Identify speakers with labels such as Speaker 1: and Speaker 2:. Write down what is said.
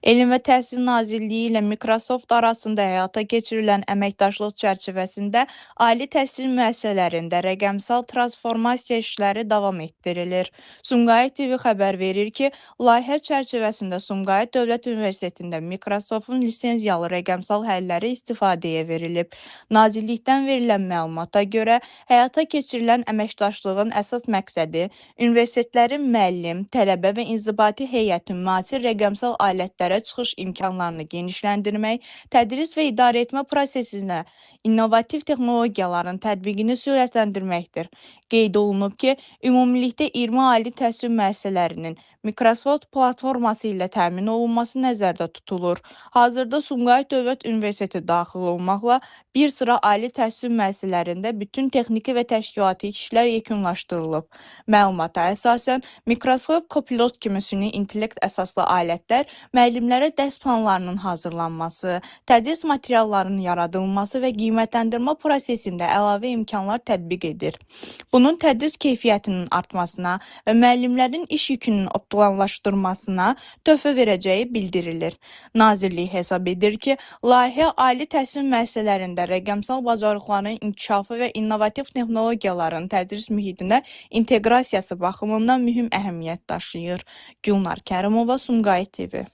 Speaker 1: Elm və Təhsil Nazirliyi ilə Microsoft arasında həyata keçirilən əməkdaşlıq çərçivəsində ali təhsil müəssisələrində rəqəmsal transformasiya işləri davam etdirilir. Sumqayıt TV xəbər verir ki, layihə çərçivəsində Sumqayıt Dövlət Universitetində Microsoftun lisenziyalı rəqəmsal həlləri istifadəyə verilib. Nazirlikdən verilən məlumata görə, həyata keçirilən əməkdaşlığın əsas məqsədi universitetlərin müəllim, tələbə və inzibati heyətin müasir rəqəmsal alətlərə çıxış imkanlarını genişləndirmək, tədris və idarəetmə prosesinə innovativ texnologiyaların tətbiqini sürətləndirməkdir. Qeyd olunub ki, ümumilikdə 20 ali təhsil müəssisələrinin Microsoft platforması ilə təmin olunması nəzərdə tutulur. Hazırda Sumqayıt Dövlət Universiteti daxil olmaqla bir sıra ali təhsil müəssisələrində bütün texniki və təşkilati işlər yekunlaşdırılıb. Məlumata əsasən, Microsoft Copilot kimi süni intellekt əsaslı alətlər müəllimlərə dərs planlarının hazırlanması, tədris materiallarının yaradılması və qiymətləndirmə prosesində əlavə imkanlar tətbiq edir. Bunun tədris keyfiyyətinin artmasına və müəllimlərin iş yükünün optimallaşdırmasına töhfə verəcəyi bildirilir. Nazirlik hesab edir ki, layihə ali təhsil müəssisələrində rəqəmsal bacarıqların inkişafı və innovativ texnologiyaların tədris mühitinə inteqrasiyası baxımından mühüm əhəmiyyət daşıyır. Gülnar Kərimova, Sumqayıt TV.